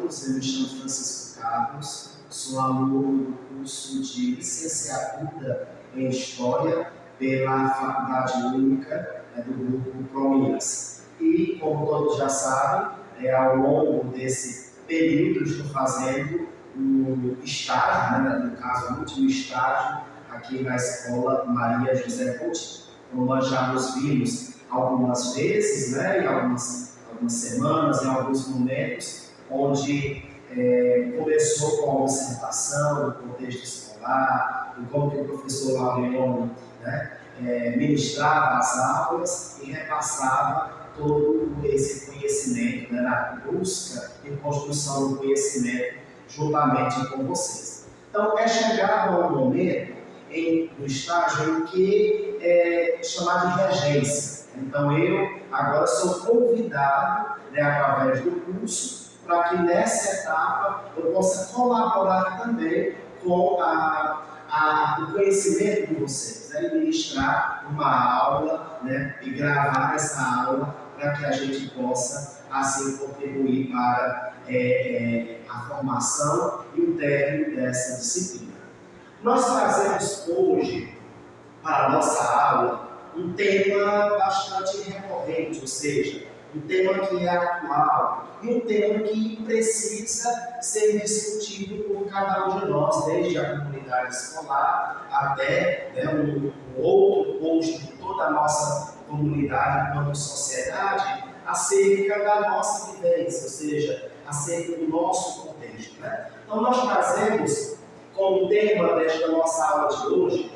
todos, eu me chamo Francisco Carlos, sou aluno do curso de licenciatura em História pela Faculdade Única do Grupo ProMinas. E, como todos já sabem, ao longo desse período estou fazendo um estágio, no caso, o último estágio, aqui na Escola Maria José Coutinho. Então, nós já nos vimos algumas vezes, em algumas semanas, em alguns momentos, onde começou com a observação do contexto escolar, e como que o professor Laureano ministrava as aulas e repassava todo esse conhecimento, na busca e construção do conhecimento juntamente com vocês. Então, é chegado ao momento no estágio em que é chamado de regência. Então, eu agora sou convidado, através do curso, para que nessa etapa eu possa colaborar também com o conhecimento de vocês, e ministrar uma aula, e gravar essa aula para que a gente possa, assim, contribuir para a formação e o término dessa disciplina. Nós trazemos hoje, para a nossa aula, um tema bastante recorrente, ou seja, um tema que é atual e um tema que precisa ser discutido por cada um de nós, desde a comunidade escolar até um outro posto de toda a nossa comunidade enquanto sociedade, acerca da nossa vivência, ou seja, acerca do nosso contexto. Então, nós trazemos como tema desta nossa aula de hoje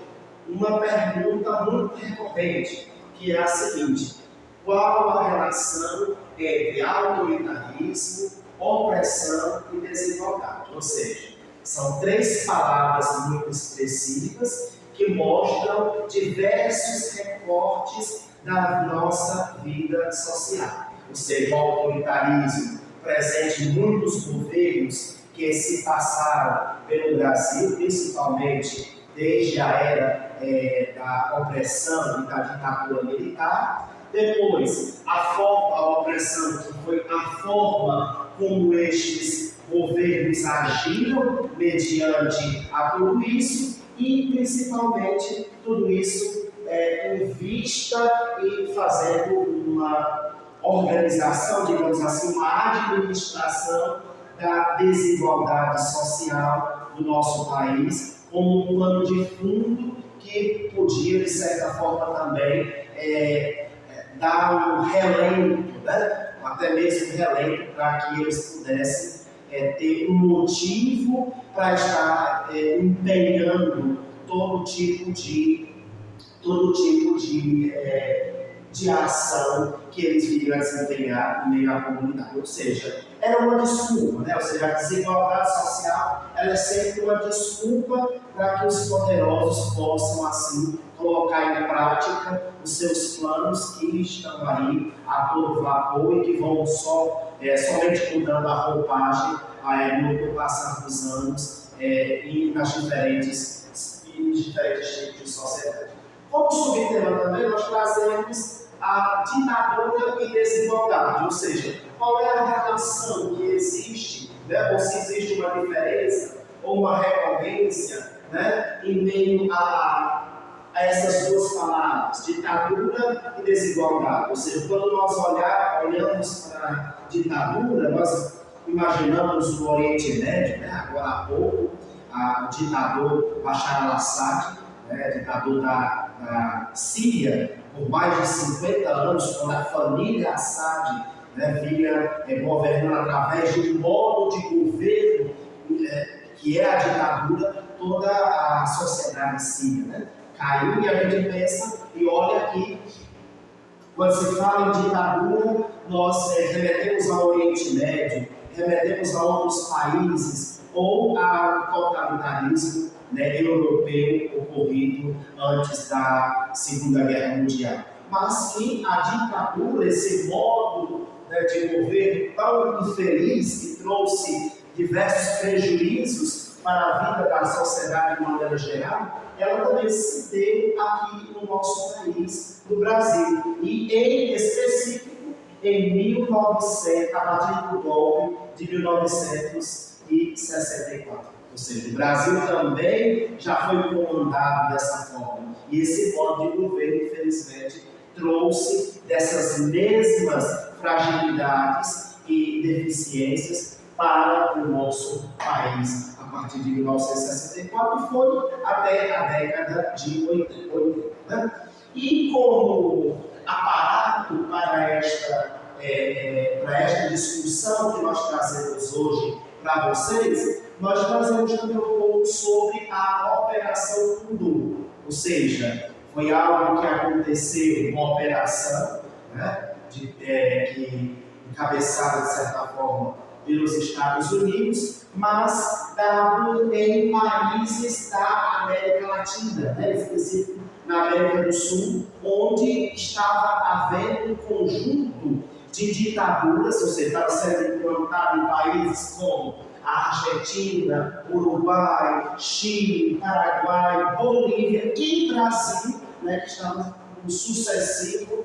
uma pergunta muito recorrente, que é a seguinte: qual a relação entre autoritarismo, opressão e desigualdade? Ou seja, são três palavras muito expressivas que mostram diversos recortes da nossa vida social. Ou seja, o autoritarismo presente em muitos governos que se passaram pelo Brasil, principalmente desde a era da opressão e da ditadura militar. Depois, a opressão, que foi a forma como estes governos agiram mediante a tudo isso, e principalmente tudo isso em vista e fazendo uma organização, digamos assim, uma administração da desigualdade social do nosso país, como um plano de fundo que podia, de certa forma, também dar um relento, até mesmo relento, para que eles pudessem ter um motivo para estar empenhando todo tipo de ação que eles viriam a desempenhar no meio da comunidade. Ou seja, era uma desculpa, ou seja, a desigualdade social ela é sempre uma desculpa para que os poderosos possam, assim, colocar em prática os seus planos que estão aí a todo vapor e que vão somente mudando a roupagem no passar dos anos e nas diferentes tipos de sociedade. Como subtema também, nós trazemos a ditadura e desigualdade, ou seja, qual é a relação que existe, ou se existe uma diferença ou uma recorrência, em meio a essas duas palavras, ditadura e desigualdade. Ou seja, quando nós olhamos para a ditadura, nós imaginamos o Oriente Médio, agora há pouco, o ditador Bashar al-Assad, ditador da Síria, por mais de 50 anos, quando a família Assad vinha governando através de um modo de governo que é a ditadura, toda a sociedade síria caiu, e a gente pensa e olha que, quando se fala em ditadura, nós remetemos ao Oriente Médio, remetemos a outros países ou ao totalitarismo europeu ocorrido antes da Segunda Guerra Mundial. Mas que a ditadura, esse modo de governo tão infeliz, que trouxe diversos prejuízos para a vida da sociedade de maneira geral, ela também se deu aqui no nosso país, no Brasil. E, em específico, em 1900, a partir do golpe de 1964. Ou seja, o Brasil também já foi comandado dessa forma. E esse modo de governo, infelizmente, trouxe dessas mesmas fragilidades e deficiências para o nosso país a partir de 1964 e foi até a década de 80. Né? E como aparato para esta discussão que nós trazemos hoje para vocês, nós trazemos também um pouco sobre a Operação Condor, ou seja, foi algo que aconteceu, uma operação, né, que encabeçada de certa forma pelos Estados Unidos, mas dado em países da América Latina, né, específico na América do Sul, onde estava havendo um conjunto de ditaduras, ou seja, estava sendo implantado em países como a Argentina, Uruguai, Chile, Paraguai, Bolívia e Brasil, né, que estavam com sucessivos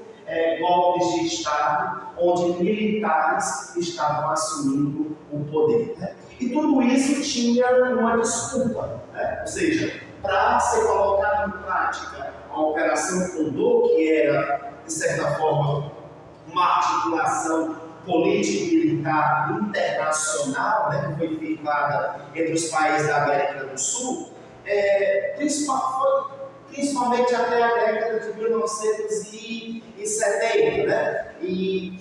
golpes de Estado, onde militares estavam assumindo o poder. Né? E tudo isso tinha uma desculpa, né? Ou seja, para ser colocado em prática a Operação Condor, que era, de certa forma, uma articulação político-militar internacional, né, que foi firmada entre os países da América do Sul, principalmente até a década de 1970, né, e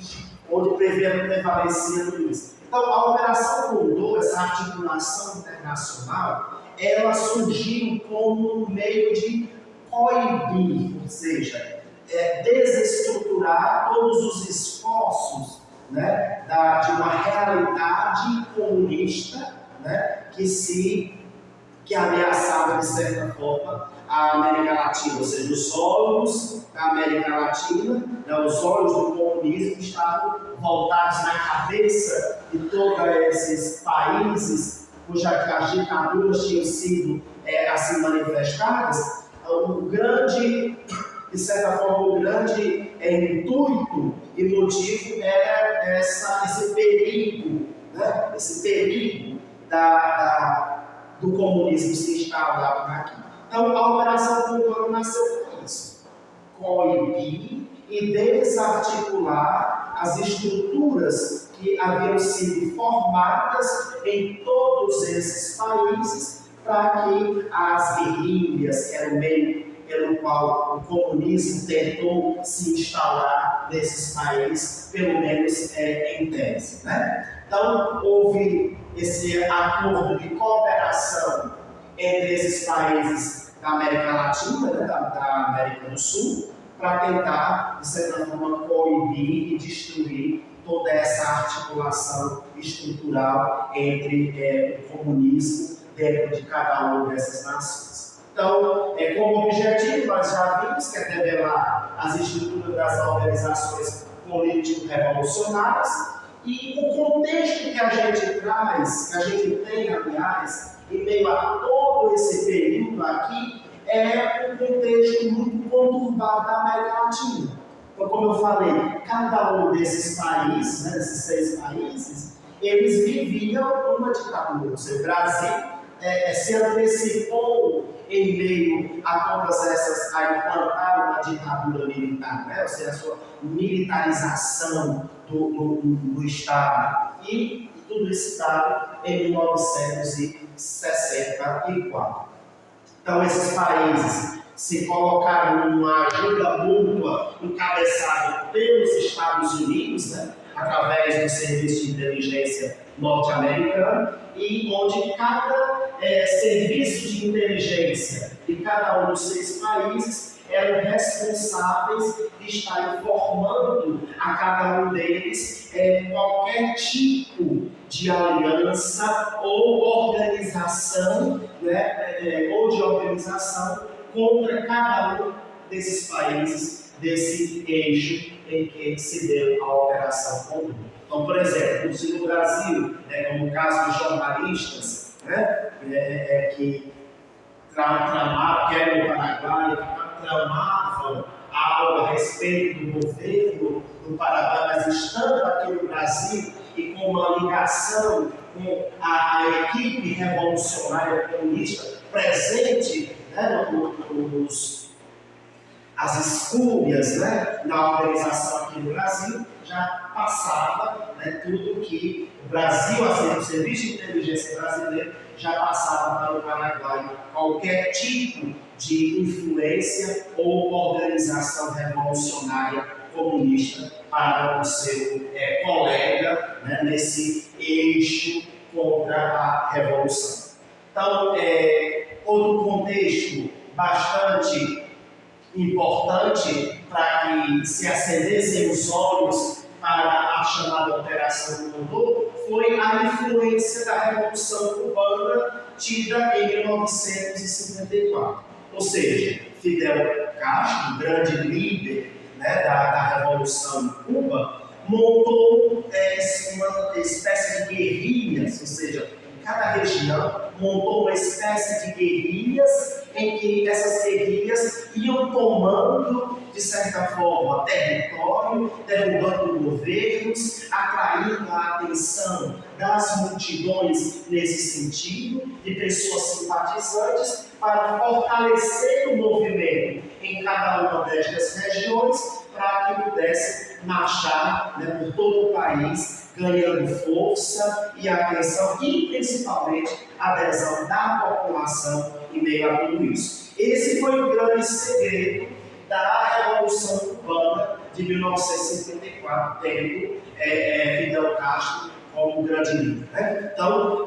onde prevalecia tudo isso. Então, a Operação Condor, essa articulação internacional, ela surgiu como um meio de coibir, ou seja, desestruturar todos os esforços, né, de uma realidade comunista, né, que ameaçava, de certa forma, a América Latina, ou seja, os olhos da América Latina, né, os olhos do comunismo estavam voltados na cabeça de todos esses países cujas ditaduras tinham sido assim manifestadas. De certa forma, o grande intuito e motivo era esse perigo, né? Esse perigo do comunismo se instalar aqui. Então, a Operação Condor nasceu com isso: coibir e desarticular as estruturas que haviam sido formadas em todos esses países para que as guerrilhas, que era o meio pelo qual o comunismo tentou se instalar nesses países, pelo menos em tese. Né? Então, houve esse acordo de cooperação entre esses países da América Latina, né, da América do Sul, para tentar, de certa forma, coibir e destruir toda essa articulação estrutural entre o comunismo dentro de cada uma dessas nações. Então, como objetivo, nós já vimos que é revelar as estruturas das organizações político-revolucionárias e o contexto que a gente traz, que a gente tem, aliás, em meio a todo esse período aqui, é um contexto muito conturbado da América Latina. Então, como eu falei, cada um desses países, né, desses 6 países, eles viviam uma ditadura. Ou seja, o Brasil se antecipou em meio a todas essas, a implantar uma ditadura militar, né? Ou seja, a sua militarização do Estado. E tudo isso estava em 1964. Então, esses países se colocaram numa ajuda mútua encabeçada pelos Estados Unidos, né, através do Serviço de Inteligência norte-americano, e onde cada serviço de inteligência de cada um dos 6 países eram responsáveis de estar informando a cada um deles qualquer tipo de aliança ou organização, né, contra cada um desses países, desse eixo em que se deu a Operação Condor. Então, por exemplo, no Brasil, como o caso dos jornalistas, né, que tramavam, que eram no Paraguai, que tramavam algo a respeito do governo no Paraguai, mas estando aqui no Brasil e com uma ligação com a equipe revolucionária comunista presente, né, as escúrias, né, na organização aqui no Brasil, já passava, né, tudo que o Brasil, assim, o Serviço de Inteligência Brasileiro, já passava para o Paraguai qualquer tipo de influência ou organização revolucionária comunista para o seu colega, né, nesse eixo contra a Revolução. Então, outro contexto bastante importante para que se acendessem os olhos para a chamada Operação Condor foi a influência da Revolução Cubana tida em 1954. Ou seja, Fidel Castro, grande líder, né, da Revolução em Cuba, montou uma espécie de guerrilhas, ou seja, em cada região montou uma espécie de guerrilhas em que essas guerrilhas iam tomando, de certa forma, território, derrubando governos, atraindo a atenção das multidões nesse sentido, de pessoas simpatizantes, para fortalecer o movimento em cada uma destas regiões, para que pudesse marchar, né, por todo o país, ganhando força e atenção e principalmente adesão da população em meio a tudo isso. Esse foi o grande segredo da Revolução Cubana de 1954, tendo Fidel Castro como grande líder, né? Então,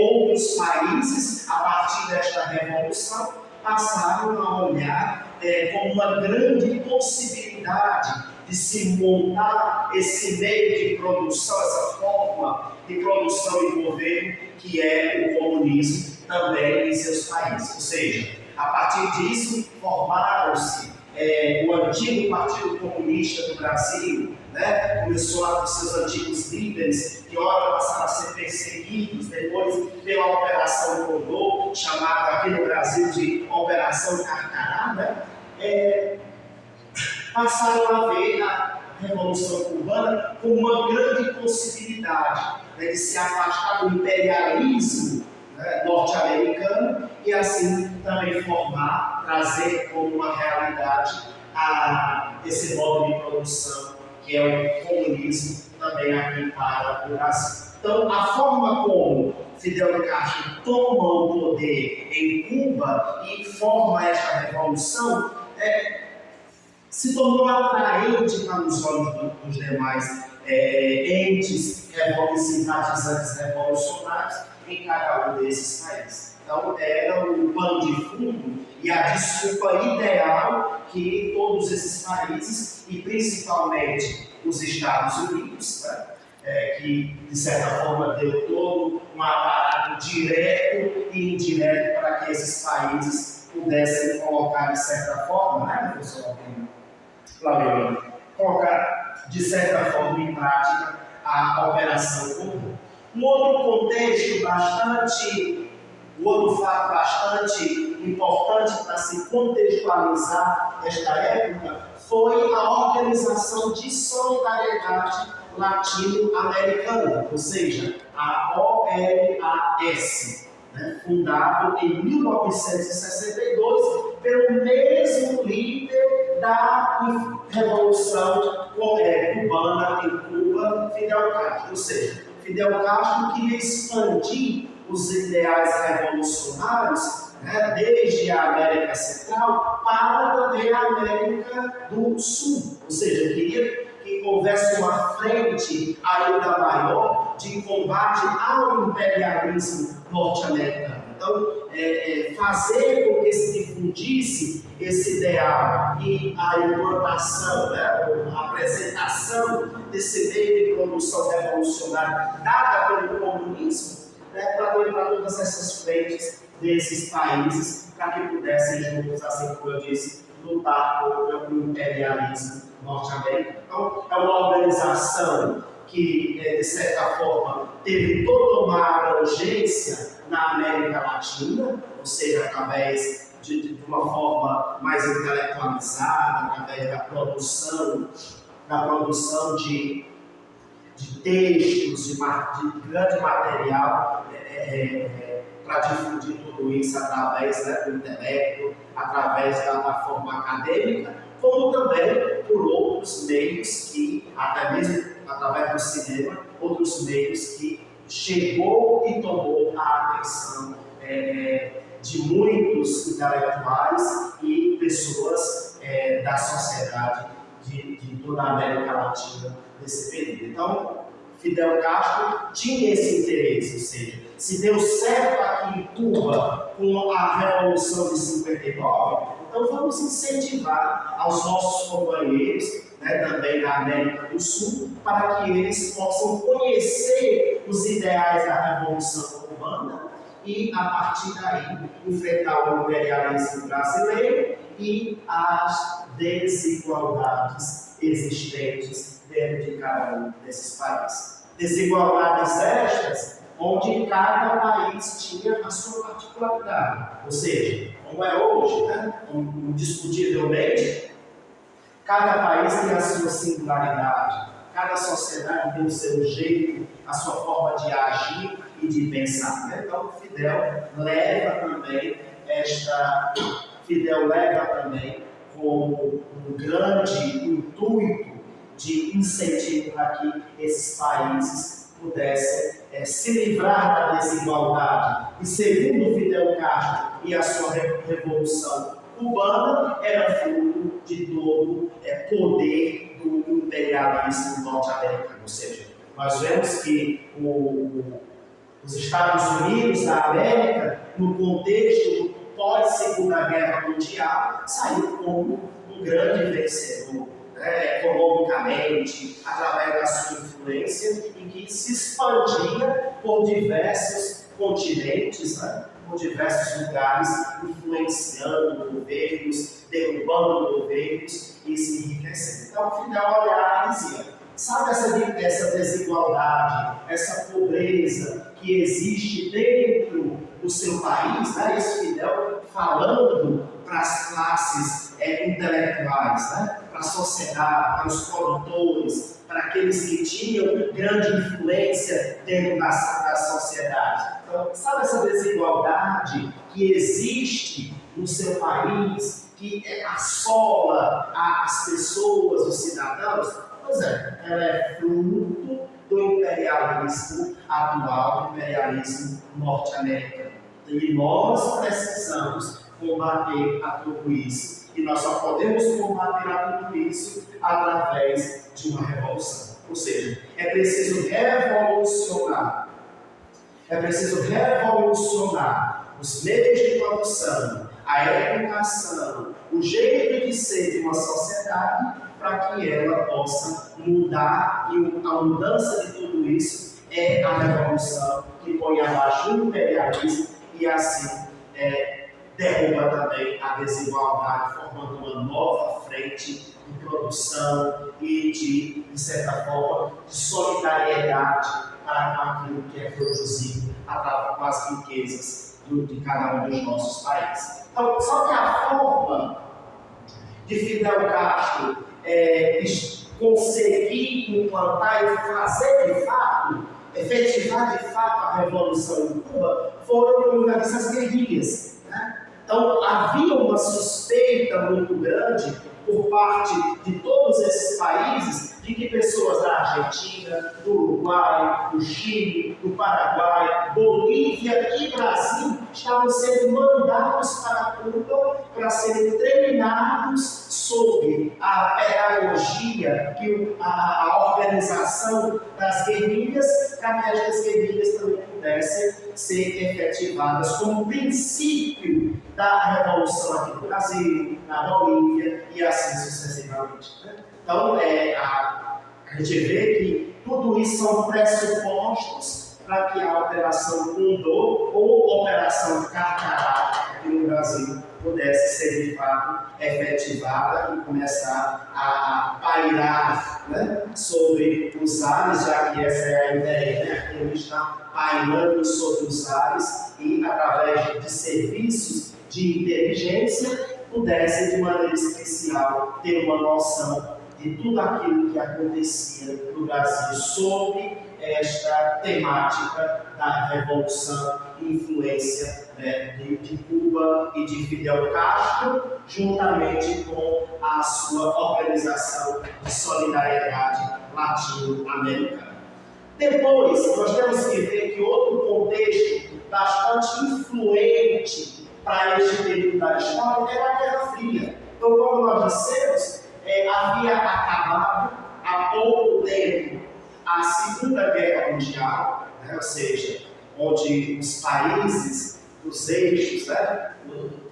outros países, a partir desta revolução, passaram a olhar como uma grande possibilidade de se montar esse meio de produção, essa forma de produção e governo que é o comunismo também em seus países. Ou seja, a partir disso, formaram-se o antigo Partido Comunista do Brasil, né? Começou lá com seus antigos líderes, que ora passaram a ser perseguidos, depois veio a Operação Condor, chamada aqui no Brasil de Operação Carcará, né? Passaram a ver a Revolução Cubana como uma grande possibilidade, né, de se afastar do imperialismo, né, norte-americano e assim também trazer como uma realidade esse modo de produção que é o comunismo também aqui para o Brasil. Então, a forma como Fidel Castro toma o poder em Cuba e forma esta revolução se tornou atraente para os olhos dos demais entes simpatizantes revolucionários em cada um desses países. Então, era o pano de fundo e a desculpa ideal que todos esses países, e principalmente os Estados Unidos, né, que de certa forma deu todo um aparato direto e indireto para que esses países pudessem colocar de certa forma, né, professor Flávio, colocar de certa forma em prática a Operação Condor. Outro fato bastante importante para se contextualizar esta época foi a Organização de Solidariedade Latino-Americana, ou seja, a OLAS, né, fundado em 1962 pelo mesmo líder da Revolução Cubana em Cuba, Fidel Castro. Ou seja, Fidel Castro queria expandir os ideais revolucionários, né, desde a América Central para também a América do Sul. Ou seja, queria que houvesse uma frente ainda maior de combate ao imperialismo norte-americano. Então, fazer com que se difundisse esse ideal e a implantação, né, a apresentação desse meio de produção revolucionária dada pelo comunismo, né, para todas essas frentes desses países, para que pudessem juntos, assim como eu disse, lutar contra o imperialismo norte-americano. Então, é uma organização que, de certa forma, teve toda uma abrangência na América Latina, ou seja, através de uma forma mais intelectualizada, através da produção na produção de textos, de grande material para difundir tudo isso através do intelecto, através da forma acadêmica, como também por outros meios que, até mesmo através do cinema, outros meios que chegou e tomou a atenção de muitos intelectuais e pessoas da sociedade de toda a América Latina nesse período. Então, Fidel Castro tinha esse interesse, ou seja, se deu certo aqui em Cuba com a Revolução de 59, então vamos incentivar aos nossos companheiros, também da América do Sul, para que eles possam conhecer os ideais da Revolução Cubana e, a partir daí, enfrentar o imperialismo brasileiro e as desigualdades existentes dentro de cada um desses países. Desigualdades estas onde cada país tinha a sua particularidade. Ou seja, como é hoje, indiscutivelmente, cada país tem a sua singularidade, cada sociedade tem o seu jeito, a sua forma de agir e de pensar. Então, Fidel leva também como um grande intuito de incentivo para que esses países pudessem se livrar da desigualdade. E segundo Fidel Castro e a sua revolução cubana, era fruto de todo poder do imperialismo norte-americano. Ou seja, nós vemos que os Estados Unidos da América, no contexto pós-Segunda Guerra Mundial, saiu como um grande vencedor, economicamente, através da sua influência, e que se expandia por diversos continentes, por diversos lugares, influenciando governos, derrubando governos e se enriquecendo. Então, o Fidel olhava e dizia: sabe essa desigualdade, essa pobreza que existe dentro do seu país? Esse Fidel falando para as classes intelectuais, para a sociedade, para os produtores, para aqueles que tinham grande influência dentro da sociedade. Então, sabe essa desigualdade que existe no seu país, que assola as pessoas, os cidadãos? Pois é, ela é fruto do imperialismo atual, do imperialismo norte-americano. E nós precisamos combater a tudo isso. E nós só podemos combater a tudo isso através de uma revolução. Ou seja, é preciso revolucionar. É preciso revolucionar os meios de produção, a educação, o jeito de ser de uma sociedade, para que ela possa mudar. E a mudança de tudo isso é a revolução que põe abaixo o imperialismo e assim derruba também a desigualdade, formando uma nova frente de produção e de certa forma, de solidariedade para aquilo que é produzido através das riquezas de cada um dos nossos países. Então, só que a forma de Fidel Castro conseguir implantar e fazer de fato, efetivar de fato a revolução em Cuba, foram as guerrilhas. Então, havia uma suspeita muito grande por parte de todos esses países de que pessoas da Argentina, do Uruguai, do Chile, do Paraguai, Bolívia e Brasil estavam sendo mandados para Cuba para serem treinados sobre a pedagogia e a organização das guerrilhas, para que as guerrilhas também pudessem ser efetivadas como princípio da revolução aqui no Brasil, na Bolívia e assim sucessivamente. Então, a gente vê que tudo isso são pressupostos para que a Operação Condor ou Operação Carcará aqui no Brasil pudesse ser de fato efetivada e começar a pairar sobre os ares, já que essa é a ideia, que ele está pairando sobre os ares e, através de serviços de inteligência, pudesse, de maneira especial, ter uma noção de tudo aquilo que acontecia no Brasil sob esta temática da Revolução e influência de Cuba e de Fidel Castro, juntamente com a sua organização de solidariedade latino-americana. Depois, nós temos que ver que outro contexto bastante influente para este período da história era a Guerra Fria. Então, como nós dissemos, havia acabado há pouco tempo a Segunda Guerra Mundial, ou seja, onde os países, os eixos,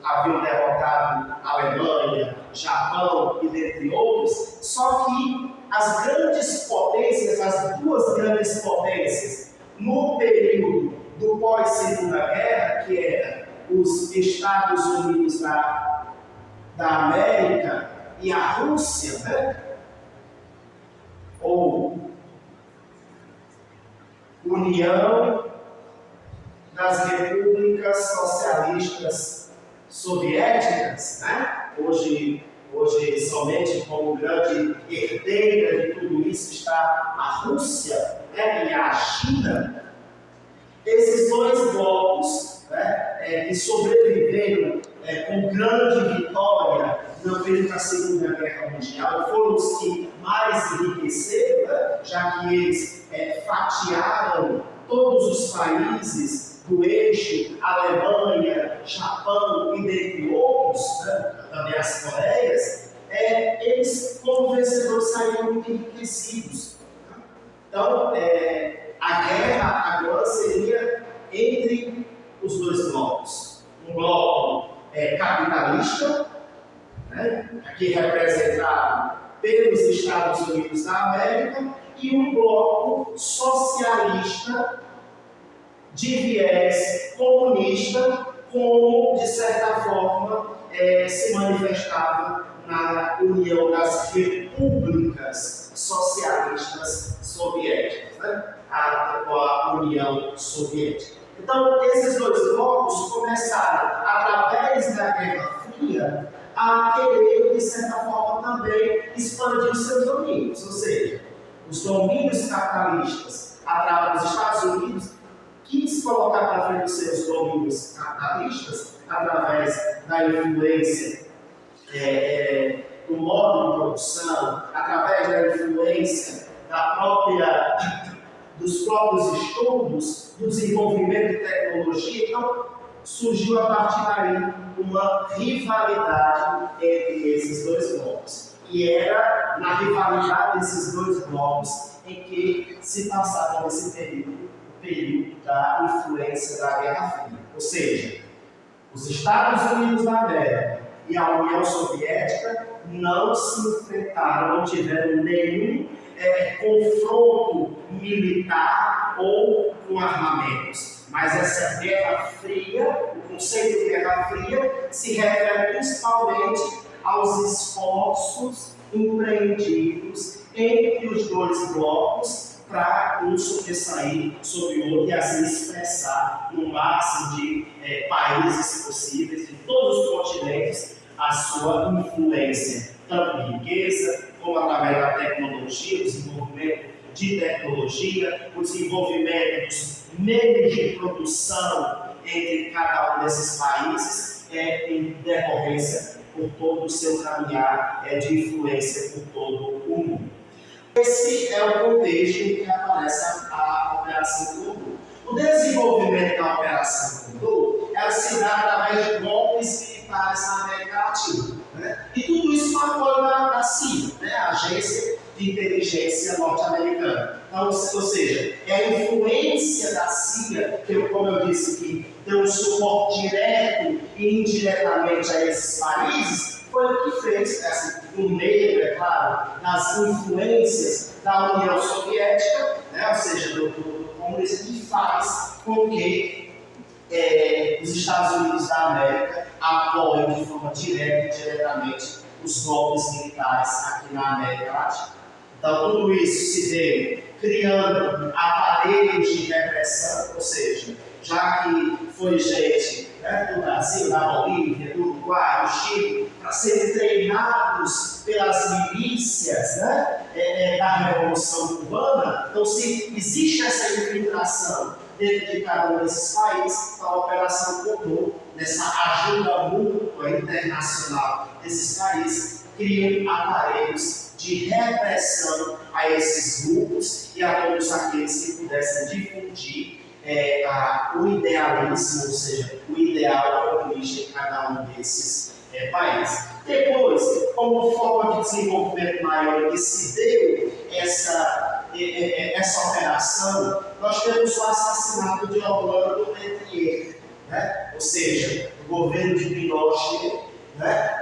haviam derrotado a Alemanha, Japão e dentre outros, só que as grandes potências, as duas grandes potências, no período do pós-Segunda Guerra, que eram os Estados Unidos da América e a Rússia, ou União das Repúblicas Socialistas Soviéticas, hoje somente como grande herdeira de tudo isso está a Rússia, e a China. Esses dois blocos que sobreviveram com grande vitória no período da Segunda Guerra Mundial foram os que mais enriqueceram, já que eles fatiaram todos os países do eixo, Alemanha, Japão e dentre outros, também as Coreias, eles como vencedores saíram muito enriquecidos. Então, a guerra agora seria entre os dois blocos. Um bloco capitalista, aqui representado pelos Estados Unidos da América, e um bloco socialista de viés comunista, como, de certa forma, se manifestava na União das Repúblicas Socialistas Soviéticas, a União Soviética. Então, esses dois blocos começaram, através da Guerra Fria, a querer, de certa forma, também expandir os seus domínios, ou seja, os domínios capitalistas, através dos Estados Unidos, quis colocar para frente os seus domínios capitalistas, através da influência do modo de produção, através da influência dos próprios estudos, do desenvolvimento de tecnologia. Então, surgiu a partir daí uma rivalidade entre esses dois blocos. E era na rivalidade desses dois blocos em que se passava esse período da influência da Guerra Fria. Ou seja, os Estados Unidos da América e a União Soviética não se enfrentaram, não tiveram nenhum confronto militar ou com armamentos. Mas essa Guerra Fria, o conceito de Guerra Fria, se refere principalmente aos esforços empreendidos entre os dois blocos para um sobressair sobre o outro e assim expressar no máximo de países possíveis, de todos os continentes, a sua influência, tanto de riqueza, como através da tecnologia, o desenvolvimento de tecnologia, o desenvolvimento dos meios de produção entre cada um desses países, em decorrência por todo o seu caminhar de influência por todo o mundo. Esse é o contexto em que aparece a Operação Condor. O desenvolvimento da Operação Condor se dá através de golpes militares na América Latina. E tudo isso com apoio da CIA, a Agência de Inteligência Norte-Americana. Então, ou seja, é a influência da CIA, que, como eu disse, que deu um suporte direto e indiretamente a esses países, foi o que fez, no meio, é claro, das influências da União Soviética, ou seja, do comunismo, que faz com que os Estados Unidos da América apoiem de forma direta e indiretamente os golpes militares aqui na América Latina. Então, tudo isso se deu criando aparelhos de repressão, ou seja, já que foi gente do Brasil, da Bolívia, do Uruguai, do Chile, para serem treinados pelas milícias, da Revolução Cubana. Então, se existe essa infiltração dentro de cada um desses países, a Operação Condor, nessa ajuda mútua internacional desses países, criam aparelhos de repressão a esses grupos e a todos aqueles que pudessem difundir o idealismo, ou seja, o ideal comunista em cada um desses países. Depois, como forma de desenvolvimento maior que se deu essa operação, nós temos o assassinato de Orlando Letelier, ou seja, o governo de Pinochet,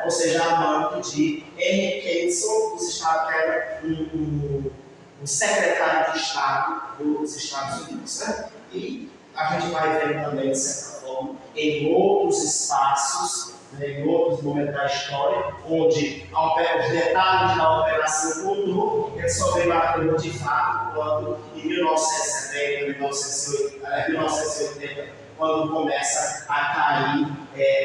ou seja, amante de Henry Kissinger, que era um secretário de Estado dos Estados Unidos. E a gente vai ver também, de certa forma, em outros espaços, em outros momentos da história, onde os detalhes da Operação Condor só veio a ter de fato quando, em 1970, 1980, quando começa a cair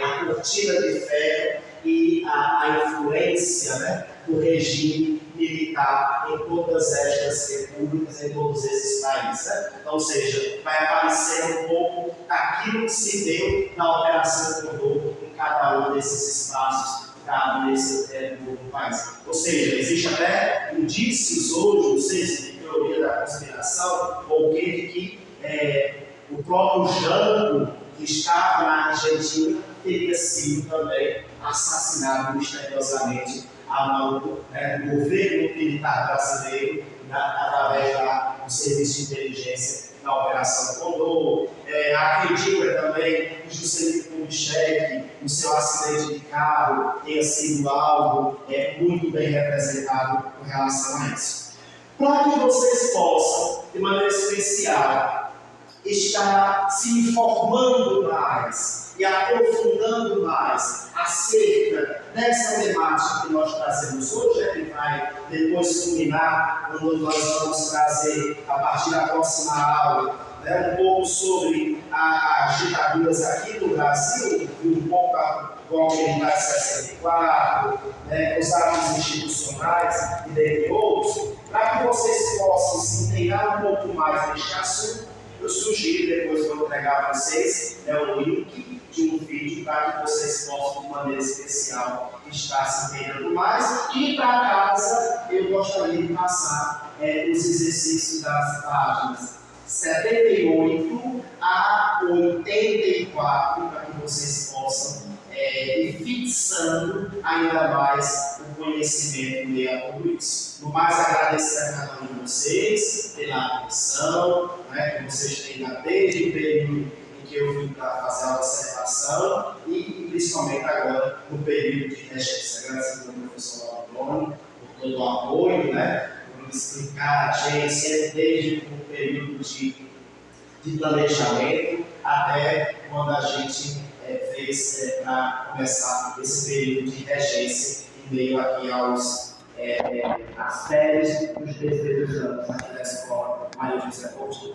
a cortina de ferro e a influência do regime militar em todas estas repúblicas, em todos esses países. Então, ou seja, vai aparecer um pouco daquilo que se deu na Operação Condor em cada um desses espaços, cada um desses do país. Ou seja, existe até indícios hoje, não sei se de teoria da conspiração, ou de que o próprio Jango, que estava na Argentina, teria sido também assassinado misteriosamente a mão do governo militar brasileiro, através do serviço de inteligência da Operação Condor. Acredito também que Juscelino Kubitschek, no seu acidente de carro, tenha sido algo muito bem representado com relação a isso. Para que vocês possam, de maneira especial, estar se informando mais e aprofundando mais acerca dessa temática que nós trazemos hoje, que vai depois culminar quando nós vamos trazer, a partir da próxima aula, um pouco sobre as ditaduras aqui no Brasil, e um pouco a golpe militar de 64, os atos institucionais e dentre outros, para que vocês possam se inteirar um pouco mais neste assunto. Eu sugiro, depois vou entregar a vocês o link de um vídeo para que vocês possam, de maneira especial, estar se inteirando mais. E para casa, eu gostaria de passar os exercícios das páginas 78 a 84, para que vocês possam ir fixando ainda mais o conhecimento de tudo isso. No mais, agradecer a cada um de vocês pela atenção, que vocês têm desde o período em que eu vim para fazer a observação e principalmente agora no período de regência. Agradecer ao professor Antônio por todo o apoio, por explicar a gente desde o período de planejamento até quando a gente fez para começar esse período de regência em meio aqui às férias dos 16 anos aqui da escola Maria José Coutinho.